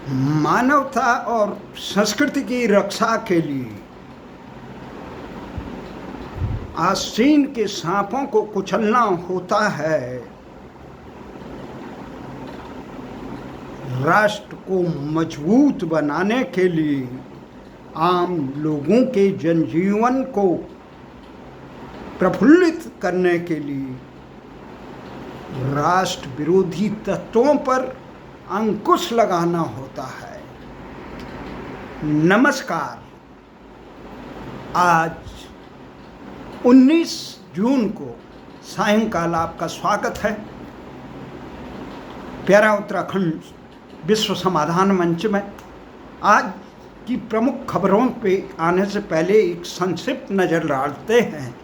मानवता और संस्कृति की रक्षा के लिए आस्तीन के सांपों को कुचलना होता है। राष्ट्र को मजबूत बनाने के लिए, आम लोगों के जनजीवन को प्रफुल्लित करने के लिए राष्ट्र विरोधी तत्वों पर अंकुश लगाना होता है। नमस्कार, आज 19 जून को सायंकाल आपका स्वागत है। प्यारा उत्तराखंड विश्व समाधान मंच में आज की प्रमुख खबरों पे आने से पहले एक संक्षिप्त नज़र डालते हैं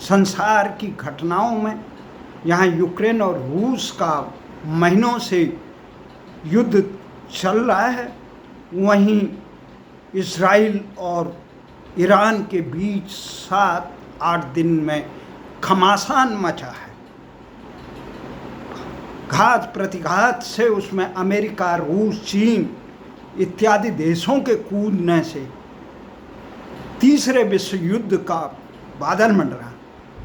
संसार की घटनाओं में। यहाँ यूक्रेन और रूस का महीनों से युद्ध चल रहा है, वहीं इजराइल और ईरान के बीच 7-8 दिन में घमासान मचा है। घात प्रतिघात से उसमें अमेरिका, रूस, चीन इत्यादि देशों के कूदने से तीसरे विश्व युद्ध का बादल मंडरा।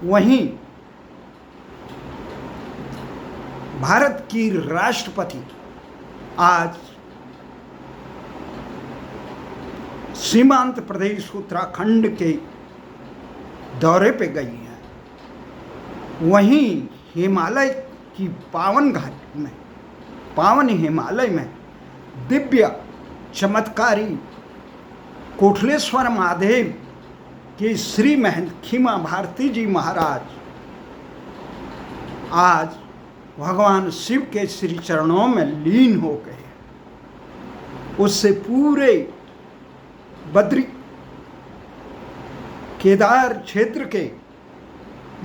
वहीं भारत की राष्ट्रपति आज सीमांत प्रदेश उत्तराखंड के दौरे पे गई हैं। वहीं हिमालय की पावन घाटी में, पावन हिमालय में दिव्य चमत्कारी कोटलेश्वर महादेव के श्री महंत खीमा भारती जी महाराज आज भगवान शिव के श्री चरणों में लीन हो गए। उससे पूरे बद्री केदार क्षेत्र के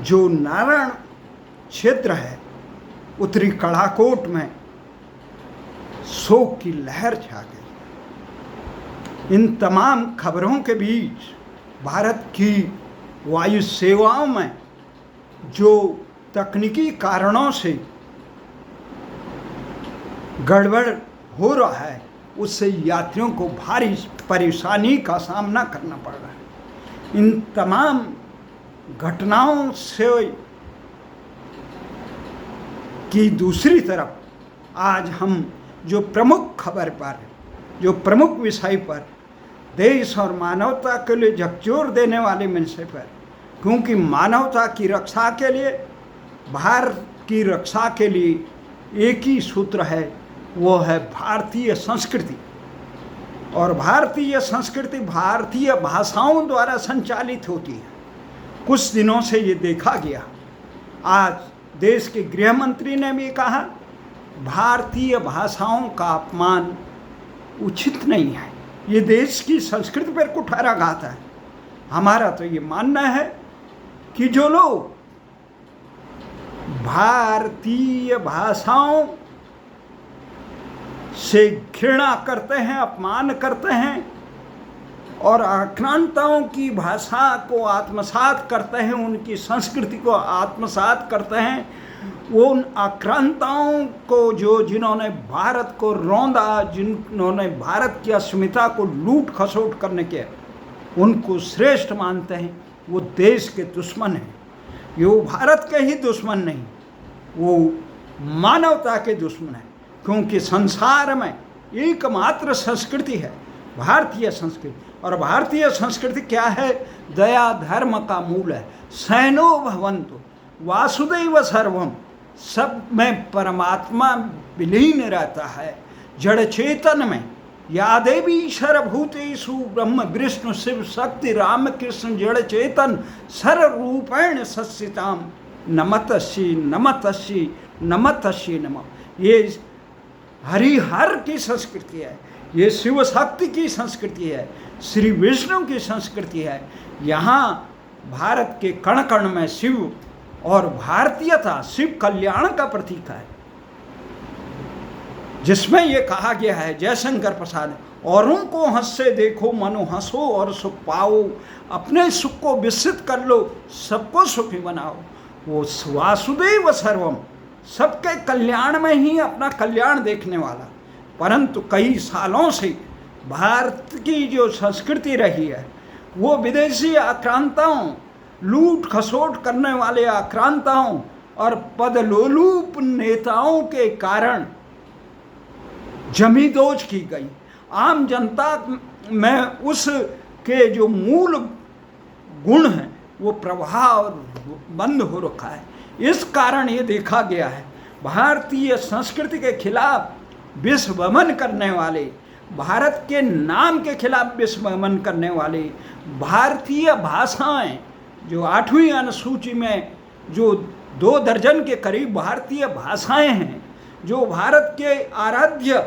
जो नारायण क्षेत्र है, उत्तरी कड़ाकोट में शोक की लहर छा गई। इन तमाम खबरों के बीच भारत की वायु सेवाओं में जो तकनीकी कारणों से गड़बड़ हो रहा है, उससे यात्रियों को भारी परेशानी का सामना करना पड़ रहा है। इन तमाम घटनाओं से की दूसरी तरफ आज हम जो प्रमुख खबर पर, जो प्रमुख विषय पर, देश और मानवता के लिए झकझोर देने वाले विषय पर, क्योंकि मानवता की रक्षा के लिए, भारत की रक्षा के लिए एक ही सूत्र है, वो है भारतीय संस्कृति। और भारतीय संस्कृति भारतीय भाषाओं द्वारा संचालित होती है। कुछ दिनों से ये देखा गया। आज देश के गृह मंत्री ने भी कहा भारतीय भाषाओं का अपमान उचित नहीं है, ये देश की संस्कृति पर कुठाराघात है। हमारा तो ये मानना है कि जो लोग भारतीय भाषाओं से घृणा करते हैं, अपमान करते हैं और आक्रांताओं की भाषा को आत्मसात करते हैं, उनकी संस्कृति को आत्मसात करते हैं, वो उन आक्रांताओं को जिन्होंने भारत को रौंदा, जिन्होंने भारत की अस्मिता को लूट खसोट करने के, उनको श्रेष्ठ मानते हैं, वो देश के दुश्मन हैं। ये वो भारत के ही दुश्मन नहीं, वो मानवता के दुश्मन हैं। क्योंकि संसार में एकमात्र संस्कृति है भारतीय संस्कृति। और भारतीय संस्कृति क्या है? दया धर्म का मूल है। सैनो भवन्तु वासुदेव सर्वम, सब में परमात्मा विलीन रहता है। जड़ चेतन में या देवी सर्वभूतेषु ब्रह्म विष्णु शिव शक्ति राम कृष्ण जड़ चेतन सर्वरूपेण सस्यताम नमतस्यै नमतस्यै नमतस्यै नमः। ये हरिहर की संस्कृति है, ये शिव शक्ति की संस्कृति है, श्री विष्णु की संस्कृति है। यहाँ भारत के कण कण में शिव और भारतीयता शिव कल्याण का प्रतीक है, जिसमें ये कहा गया है, जयशंकर प्रसाद, औरों को हंससे देखो मनो हंसो और सुख पाओ, अपने सुख को विस्तृत कर लो, सबको सुखी बनाओ। वो वासुदेव सर्वम, सबके कल्याण में ही अपना कल्याण देखने वाला, परंतु कई सालों से भारत की जो संस्कृति रही है वो विदेशी आक्रांताओं, लूट खसोट करने वाले आक्रांताओं और पदलोलूप नेताओं के कारण जमींदोज की गई। आम जनता में उसके जो मूल गुण हैं वो प्रभाव बंद हो रखा है। इस कारण ये देखा गया है भारतीय संस्कृति के खिलाफ विश्वमन करने वाले, भारत के नाम के खिलाफ विश्वमन करने वाले, भारतीय भाषाएं जो 8वीं अनुसूची में जो 2 दर्जन के करीब भारतीय भाषाएं हैं, जो भारत के आराध्य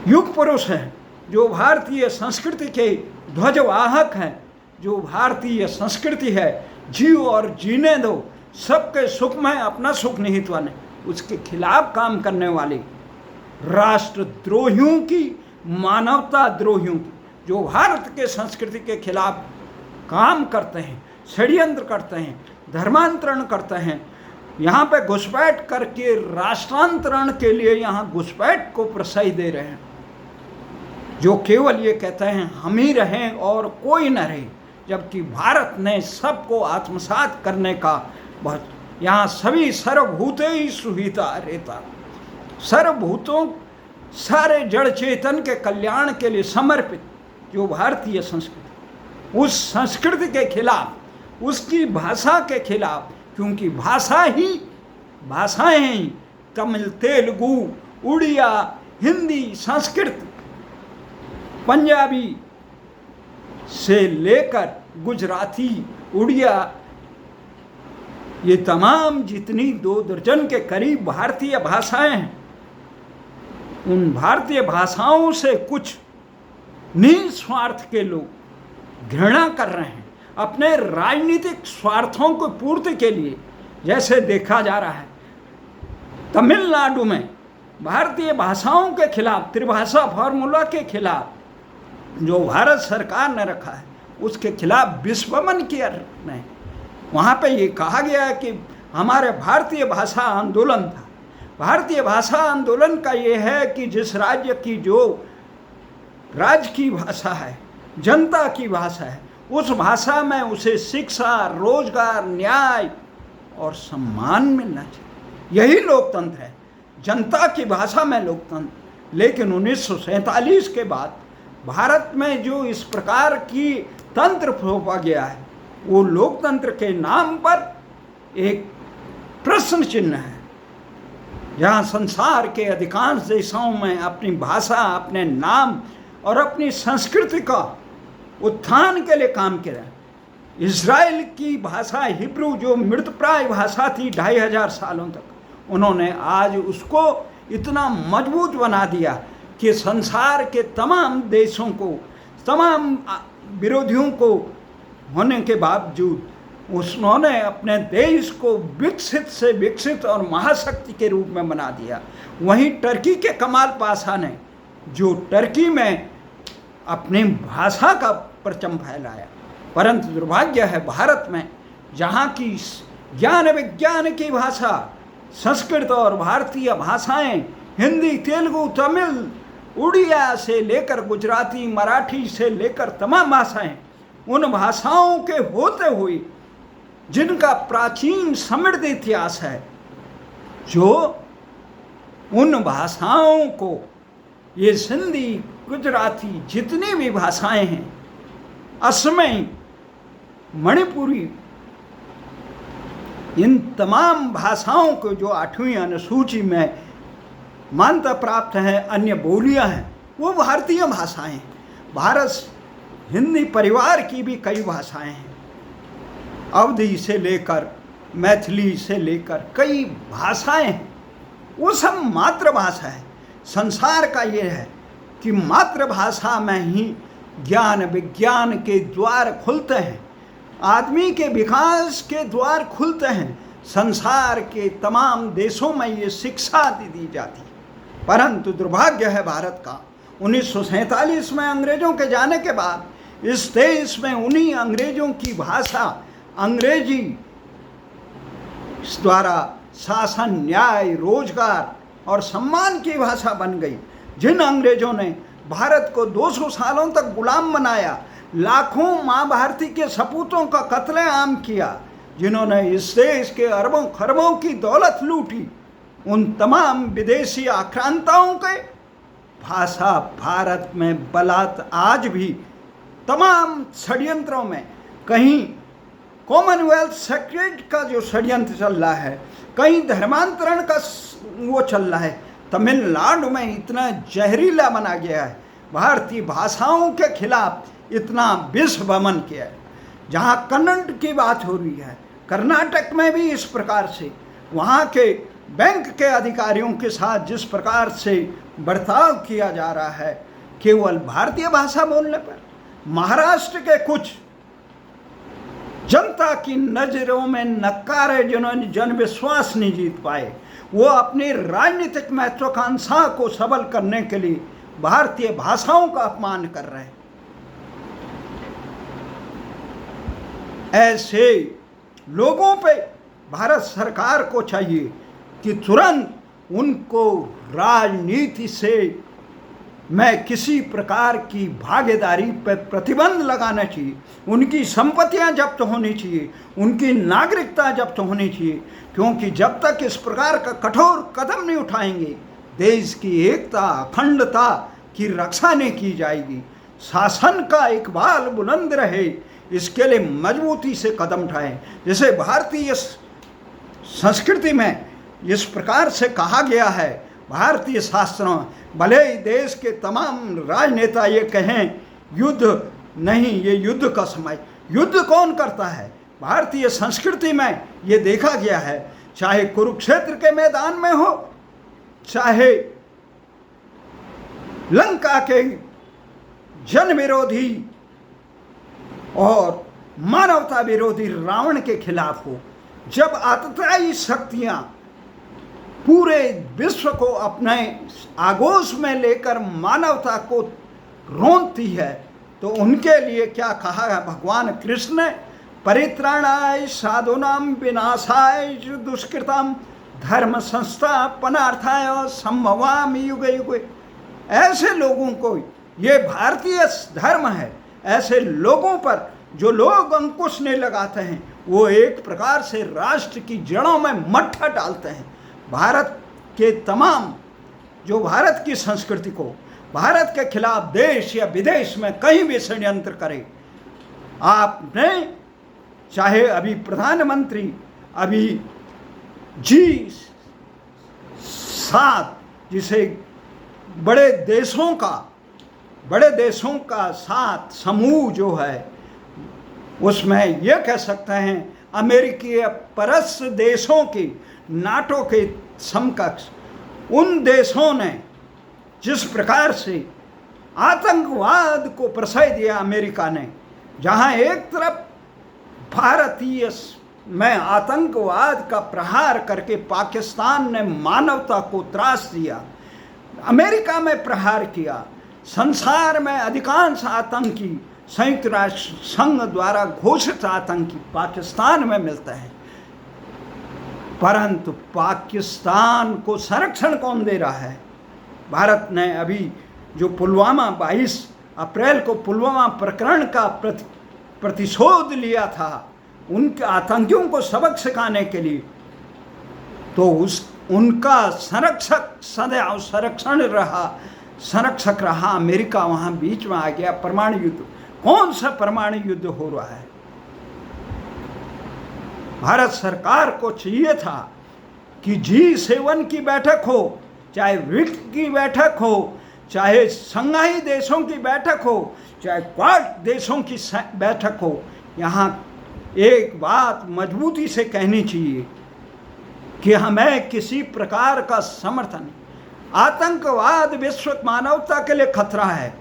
युग पुरुष हैं, जो भारतीय संस्कृति के ध्वजवाहक हैं, जो भारतीय संस्कृति है जियो और जीने दो, सबके सुख में अपना सुख निहित बने, उसके खिलाफ काम करने वाले राष्ट्रद्रोहियों की, मानवता द्रोहियों की, जो भारत के संस्कृति के खिलाफ काम करते हैं, षड्यंत्र करते हैं, धर्मांतरण करते हैं, यहाँ पे घुसपैठ करके राष्ट्रांतरण के लिए यहाँ घुसपैठ को प्रश्रय दे रहे हैं, जो केवल ये कहते हैं हम ही रहें और कोई न रहे, जबकि भारत ने सबको आत्मसात करने का बहुत, यहाँ सभी सर्वभूते ही सुहिता रहता, सर्वभूतों सारे जड़ चेतन के कल्याण के लिए समर्पित जो भारतीय संस्कृति, उस संस्कृति के खिलाफ, उसकी भाषा के खिलाफ, क्योंकि भाषाएं ही तमिल, तेलुगु, उड़िया, हिंदी, संस्कृत, पंजाबी से लेकर गुजराती, उड़िया, ये तमाम जितनी 2 दर्जन के करीब भारतीय भाषाएं हैं, उन भारतीय भाषाओं से कुछ निस्वार्थ के लोग घृणा कर रहे हैं अपने राजनीतिक स्वार्थों को पूर्ति के लिए। जैसे देखा जा रहा है तमिलनाडु में भारतीय भाषाओं के खिलाफ, त्रिभाषा फॉर्मूला के खिलाफ जो भारत सरकार ने रखा है, उसके खिलाफ विश्वमन किया नहीं। वहाँ पे ये कहा गया है कि हमारे भारतीय भाषा आंदोलन था। भारतीय भाषा आंदोलन का ये है कि जिस राज्य की जो राज्य की भाषा है, जनता की भाषा है, उस भाषा में उसे शिक्षा, रोजगार, न्याय और सम्मान मिलना चाहिए। यही लोकतंत्र है, जनता की भाषा में लोकतंत्र। लेकिन 1947 के बाद भारत में जो इस प्रकार की तंत्र थोपा गया है, वो लोकतंत्र के नाम पर एक प्रश्न चिन्ह है। जहाँ संसार के अधिकांश देशों में अपनी भाषा, अपने नाम और अपनी संस्कृति का उत्थान के लिए काम किया। इज़राइल की भाषा हिब्रू जो मृतप्राय भाषा थी 2500 सालों तक, उन्होंने आज उसको इतना मजबूत बना दिया कि संसार के तमाम देशों को, तमाम विरोधियों को होने के बावजूद उन्होंने अपने देश को विकसित से विकसित और महाशक्ति के रूप में बना दिया। वहीं टर्की के कमाल पाशा ने जो टर्की में अपनी भाषा का परचम फैलाया, परंतु दुर्भाग्य है भारत में जहाँ की ज्ञान विज्ञान की भाषा संस्कृत और भारतीय भाषाएं हिंदी, तेलुगु, तमिल, उड़िया से लेकर गुजराती, मराठी से लेकर तमाम भाषाएं, उन भाषाओं के होते हुए जिनका प्राचीन समृद्ध इतिहास है, जो उन भाषाओं को ये सिंधी, गुजराती, जितनी भी भाषाएं हैं, असमी, मणिपुरी, इन तमाम भाषाओं को जो 8वीं अनुसूची में मान्यता प्राप्त है, अन्य बोलियां हैं, वो भारतीय भाषाएं हैं। भारत हिंदी परिवार की भी कई भाषाएं हैं, अवधी से लेकर मैथिली से लेकर कई भाषाएं हैं, वो सब मातृभाषा है। संसार का ये है कि मातृभाषा में ही ज्ञान विज्ञान के द्वार खुलते हैं, आदमी के विकास के द्वार खुलते हैं। संसार के तमाम देशों में ये शिक्षा दी जाती है, परंतु दुर्भाग्य है भारत का 1947 में अंग्रेजों के जाने के बाद इस देश में उन्हीं अंग्रेजों की भाषा, अंग्रेजी द्वारा शासन, न्याय, रोजगार और सम्मान की भाषा बन गई। जिन अंग्रेजों ने भारत को 200 सालों तक गुलाम बनाया, लाखों माँ भारती के सपूतों का कत्लेआम किया, जिन्होंने इस देश के अरबों खरबों की दौलत लूटी, उन तमाम विदेशी आक्रांताओं के भाषा भारत में बलात् आज भी तमाम षड्यंत्रों में, कहीं कॉमनवेल्थ सेक्रेट का जो षड्यंत्र चल रहा है, कहीं धर्मांतरण का वो चल रहा है, तमिलनाडु में इतना जहरीला बना गया है, भारतीय भाषाओं के खिलाफ इतना विष वमन किया है। जहाँ कन्नड़ की बात हो रही है, कर्नाटक में भी इस प्रकार से वहाँ के बैंक के अधिकारियों के साथ जिस प्रकार से बर्ताव किया जा रहा है केवल भारतीय भाषा बोलने पर। महाराष्ट्र के कुछ जनता की नज़रों में नकारे जिन्होंने जन विश्वास नहीं जीत पाए, वो अपनी राजनीतिक महत्वाकांक्षा को सबल करने के लिए भारतीय भाषाओं का अपमान कर रहे हैं। ऐसे लोगों पे भारत सरकार को चाहिए कि तुरंत उनको राजनीति से में किसी प्रकार की भागीदारी पर प्रतिबंध लगाना चाहिए, उनकी संपत्तियां जब्त होनी चाहिए, उनकी नागरिकता जब्त होनी चाहिए, क्योंकि जब तक इस प्रकार का कठोर कदम नहीं उठाएंगे देश की एकता अखंडता की रक्षा नहीं की जाएगी। शासन का इकबाल बुलंद रहे, इसके लिए मजबूती से कदम उठाएं। जैसे भारतीय संस्कृति में इस प्रकार से कहा गया है, भारतीय शास्त्रों, भले ही देश के तमाम राजनेता ये कहें युद्ध नहीं, ये युद्ध का समय, युद्ध कौन करता है? भारतीय संस्कृति में ये देखा गया है, चाहे कुरुक्षेत्र के मैदान में हो, चाहे लंका के जन विरोधी और मानवता विरोधी रावण के खिलाफ हो, जब आतताई शक्तियां पूरे विश्व को अपने आगोश में लेकर मानवता को रोंदती है, तो उनके लिए क्या कहा है भगवान कृष्ण ने? परित्राणाय साधूनां विनाशाय दुष्कृतां धर्म संस्थापनार्थाय संभवामि युगे युगे। ऐसे लोगों को, ये भारतीय धर्म है, ऐसे लोगों पर जो लोग अंकुश नहीं लगाते हैं वो एक प्रकार से राष्ट्र की जड़ों में मट्ठा डालते हैं। भारत के तमाम जो भारत की संस्कृति को, भारत के खिलाफ देश या विदेश में कहीं भी षड्यंत्र करे, आपने चाहे अभी प्रधानमंत्री अभी G7 जिसे बड़े देशों का साथ समूह जो है, उसमें यह कह सकते हैं अमेरिकी परस्थ देशों की नाटो के समकक्ष उन देशों ने जिस प्रकार से आतंकवाद को प्रश्रय दिया अमेरिका ने, जहां एक तरफ भारतीय में आतंकवाद का प्रहार करके पाकिस्तान ने मानवता को त्रास दिया, अमेरिका में प्रहार किया। संसार में अधिकांश आतंकी संयुक्त राष्ट्र संघ द्वारा घोषित आतंकी पाकिस्तान में मिलते हैं, परंतु पाकिस्तान को संरक्षण कौन दे रहा है? भारत ने अभी जो पुलवामा 22 अप्रैल को पुलवामा प्रकरण का प्रतिशोध लिया था उनके आतंकियों को सबक सिखाने के लिए, तो उनका संरक्षक रहा अमेरिका, वहाँ बीच में आ गया। परमाणु युद्ध, कौन सा परमाणु युद्ध हो रहा है? भारत सरकार को चाहिए था कि G7 की बैठक हो, चाहे ब्रिक्स की बैठक हो, चाहे संघाई देशों की बैठक हो, चाहे क्वाड देशों की बैठक हो, यहाँ एक बात मजबूती से कहनी चाहिए कि हमें किसी प्रकार का समर्थन, आतंकवाद विश्व मानवता के लिए खतरा है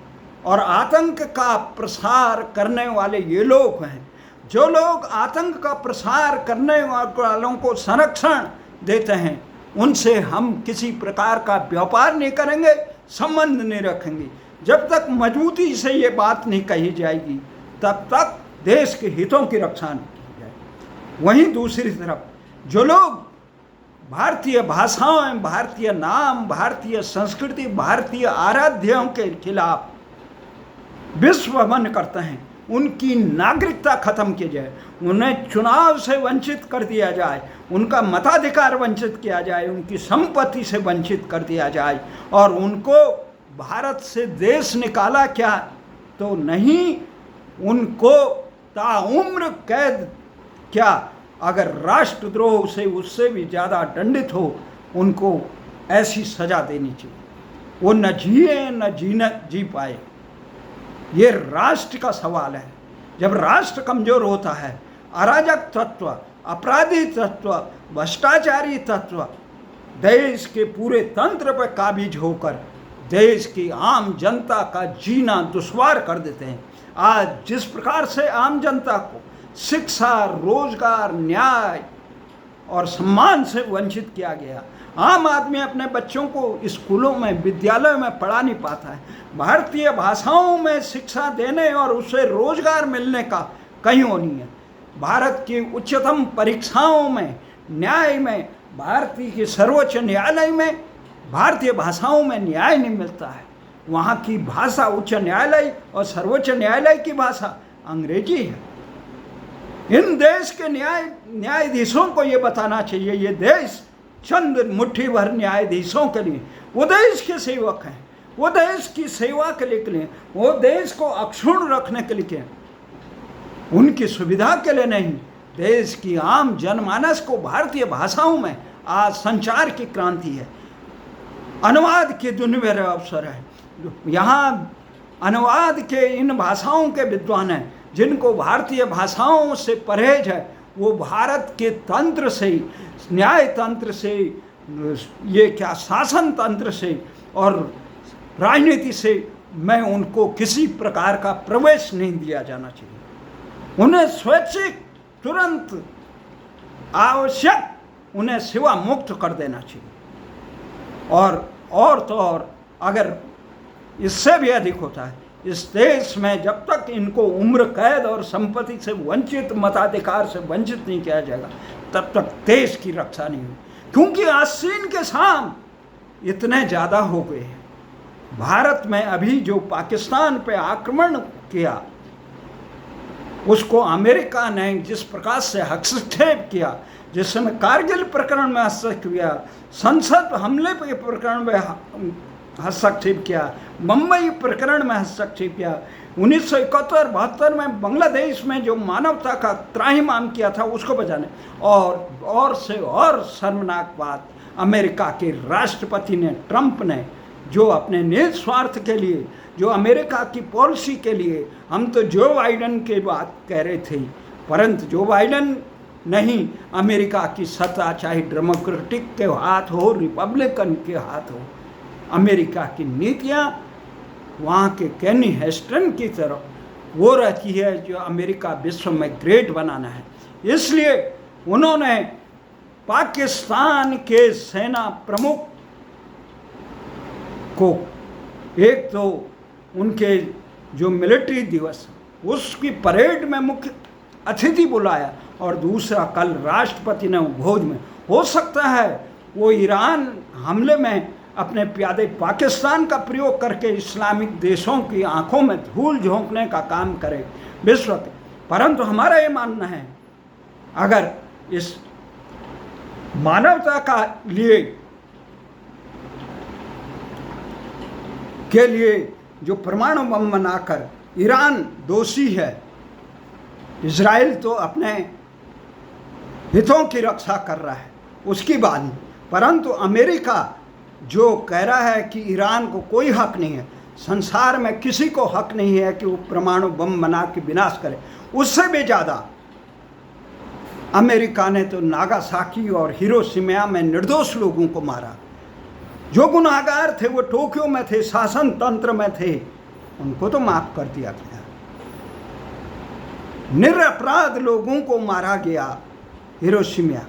और आतंक का प्रसार करने वाले ये लोग हैं। जो लोग आतंक का प्रसार करने वालों को संरक्षण देते हैं उनसे हम किसी प्रकार का व्यापार नहीं करेंगे, संबंध नहीं रखेंगे। जब तक मजबूती से ये बात नहीं कही जाएगी तब तक देश के हितों की रक्षा नहीं की जाएगी। वहीं दूसरी तरफ जो लोग भारतीय भाषाओं, भारतीय नाम, भारतीय संस्कृति, भारतीय आराध्यों के खिलाफ विश्वमन करते हैं। उनकी नागरिकता खत्म की जाए, उन्हें चुनाव से वंचित कर दिया जाए, उनका मताधिकार वंचित किया जाए, उनकी संपत्ति से वंचित कर दिया जाए, और उनको भारत से देश निकाला क्या तो नहीं, उनको ताउम्र कैद, क्या अगर राष्ट्रद्रोह से उससे भी ज़्यादा दंडित हो, उनको ऐसी सज़ा देनी चाहिए। वो न जिए न जी पाए। ये राष्ट्र का सवाल है। जब राष्ट्र कमज़ोर होता है, अराजक तत्व, अपराधी तत्व, भ्रष्टाचारी तत्व देश के पूरे तंत्र पर काबिज होकर देश की आम जनता का जीना दुश्वार कर देते हैं। आज जिस प्रकार से आम जनता को शिक्षा, रोजगार, न्याय और सम्मान से वंचित किया गया, आम आदमी अपने बच्चों को स्कूलों में, विद्यालयों में पढ़ा नहीं पाता है। भारतीय भाषाओं में शिक्षा देने और उसे रोजगार मिलने का कहीं वो नहीं है। भारत की उच्चतम परीक्षाओं में, न्याय में, भारतीय के सर्वोच्च न्यायालय में भारतीय भाषाओं में न्याय नहीं मिलता है। वहाँ की भाषा, उच्च न्यायालय और सर्वोच्च न्यायालय की भाषा अंग्रेजी है। इन देश के न्यायाधीशों को ये बताना चाहिए, ये देश चंद मुट्ठी भर न्यायाधीशों के लिए, वो देश के सेवक हैं, वो देश की सेवा के लिए, वो देश को अक्षुण्ण रखने के लिए, उनकी सुविधा के लिए नहीं। देश की आम जनमानस को भारतीय भाषाओं में आज संचार की क्रांति है, अनुवाद के दुनिया अवसर है। यहाँ अनुवाद के इन भाषाओं के विद्वान हैं जिनको भारतीय भाषाओं से परहेज है, वो भारत के तंत्र से, न्याय तंत्र से, ये क्या शासन तंत्र से और राजनीति से मैं उनको किसी प्रकार का प्रवेश नहीं दिया जाना चाहिए। उन्हें स्वैच्छिक, तुरंत आवश्यक उन्हें सेवा मुक्त कर देना चाहिए। और तो और अगर इससे भी अधिक होता है, इस देश में जब तक इनको उम्र कैद और संपत्ति से वंचित, मताधिकार से वंचित नहीं किया जाएगा, तब तक देश की रक्षा नहीं हुई। क्योंकि आसीन के शाम इतने ज़्यादा हो गए हैं। भारत में अभी जो पाकिस्तान पे आक्रमण किया, उसको अमेरिका ने जिस प्रकार से हस्तक्षेप किया, जिस समय कारगिल प्रकरण में हस्तक्षेप किया, संसद हमले के प्रकरण में हस्तक्षेप किया, मुंबई प्रकरण में हस्तक्षेप किया, 1971-72 में बांग्लादेश में जो मानवता का त्राहिमाम किया था उसको बचाने, और से और शर्मनाक बात, अमेरिका के राष्ट्रपति ने, ट्रंप ने, जो अपने निज स्वार्थ के लिए, जो अमेरिका की पॉलिसी के लिए, हम तो जो बाइडेन की बात कह रहे थे, परंतु जो बाइडेन नहीं, अमेरिका की सत्ता चाहे डेमोक्रेटिक के हाथ हो, रिपब्लिकन के हाथ हो, अमेरिका की नीतियाँ वहाँ के कैनी हेस्टन की तरफ वो रहती है जो अमेरिका विश्व में ग्रेट बनाना है। इसलिए उन्होंने पाकिस्तान के सेना प्रमुख को, एक तो उनके जो मिलिट्री दिवस उसकी परेड में मुख्य अतिथि बुलाया, और दूसरा कल राष्ट्रपति ने भोज में, हो सकता है वो ईरान हमले में अपने प्यादे पाकिस्तान का प्रयोग करके इस्लामिक देशों की आंखों में धूल झोंकने का काम करे विश्व के। परंतु हमारा ये मानना है, अगर इस मानवता का लिए के लिए जो परमाणु बम बनाकर ईरान दोषी है, इजराइल तो अपने हितों की रक्षा कर रहा है, उसकी बात नहीं, परंतु अमेरिका जो कह रहा है कि ईरान को कोई हक नहीं है, संसार में किसी को हक नहीं है कि वो परमाणु बम बना के विनाश करे, उससे भी ज़्यादा अमेरिका ने तो नागासाकी और हिरोशिमा में निर्दोष लोगों को मारा। जो गुनाहगार थे वो टोक्यो में थे, शासन तंत्र में थे, उनको तो माफ कर दिया गया। निरपराध लोगों को मारा गया हिरोशिमा।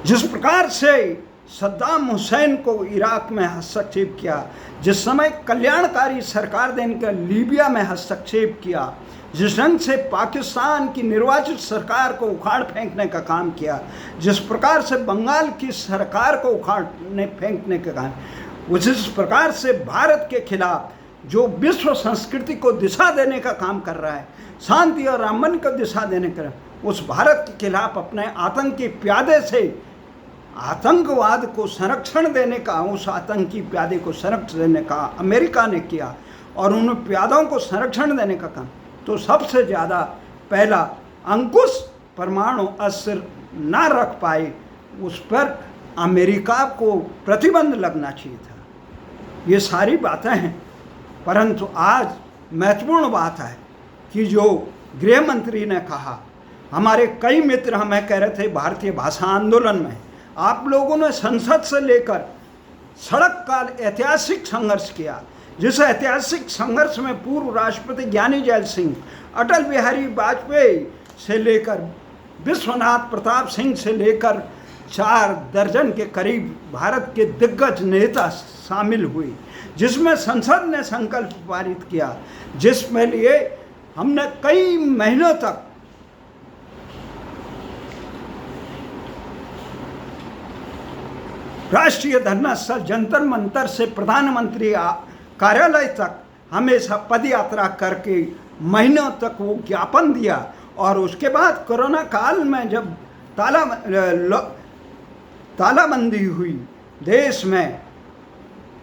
जिस प्रकार से सद्दाम हुसैन को इराक में हस्तक्षेप किया, जिस समय कल्याणकारी सरकार देने का लीबिया में हस्तक्षेप किया, जिस ढंग से पाकिस्तान की निर्वाचित सरकार को उखाड़ फेंकने का काम किया, जिस प्रकार से बंगाल की सरकार को उखाड़ने फेंकने का काम, जिस प्रकार से भारत के खिलाफ जो विश्व संस्कृति को दिशा देने का काम कर रहा है, शांति और अमन को दिशा देने का, उस भारत के खिलाफ अपने आतंकी प्यादे से आतंकवाद को संरक्षण देने का, उस आतंकी प्यादे को संरक्षण देने का अमेरिका ने किया और उन प्यादों को संरक्षण देने का काम। तो सबसे ज़्यादा पहला अंकुश परमाणु अस्त्र ना रख पाए उस पर अमेरिका को प्रतिबंध लगना चाहिए था। ये सारी बातें हैं, परंतु आज महत्वपूर्ण बात है कि जो गृह मंत्री ने कहा, हमारे कई मित्र हमें कह रहे थे भारतीय भाषा आंदोलन में आप लोगों ने संसद से लेकर सड़क का ऐतिहासिक संघर्ष किया, जिस ऐतिहासिक संघर्ष में पूर्व राष्ट्रपति ज्ञानी जैल सिंह, अटल बिहारी वाजपेयी से लेकर विश्वनाथ प्रताप सिंह से लेकर 4 दर्जन के करीब भारत के दिग्गज नेता शामिल हुए, जिसमें संसद ने संकल्प पारित किया, जिसमें लिए हमने कई महीनों तक राष्ट्रीय धरना स्थल जंतर मंतर से प्रधानमंत्री कार्यालय तक हमेशा पदयात्रा करके महीनों तक वो ज्ञापन दिया। और उसके बाद कोरोना काल में जब तालाबंदी हुई देश में,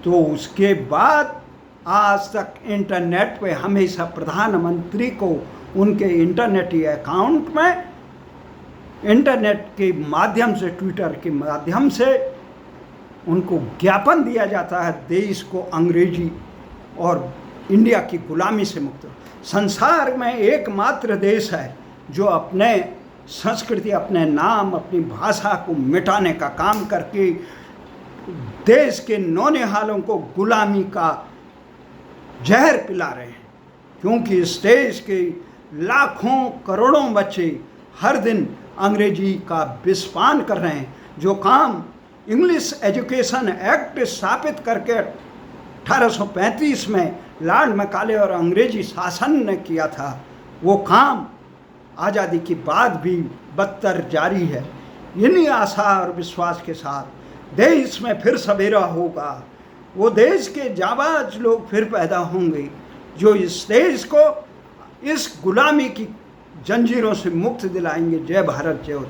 तो उसके बाद आज तक इंटरनेट पे हमेशा प्रधानमंत्री को उनके इंटरनेटी अकाउंट में, इंटरनेट के माध्यम से, ट्विटर के माध्यम से उनको ज्ञापन दिया जाता है देश को अंग्रेजी और इंडिया की गुलामी से मुक्त। संसार में एकमात्र देश है जो अपने संस्कृति, अपने नाम, अपनी भाषा को मिटाने का काम करके देश के नौनिहालों को गुलामी का जहर पिला रहे हैं, क्योंकि इस देश के लाखों करोड़ों बच्चे हर दिन अंग्रेजी का विषपान कर रहे हैं। जो काम इंग्लिश एजुकेशन एक्ट स्थापित करके 1835 में लॉर्ड मैकाले और अंग्रेजी शासन ने किया था, वो काम आज़ादी के बाद भी बदतर जारी है। इन्हीं आशा और विश्वास के साथ देश में फिर सवेरा होगा, वो देश के जाबाज लोग फिर पैदा होंगे जो इस देश को इस गुलामी की जंजीरों से मुक्त दिलाएंगे। जय भारत, जय।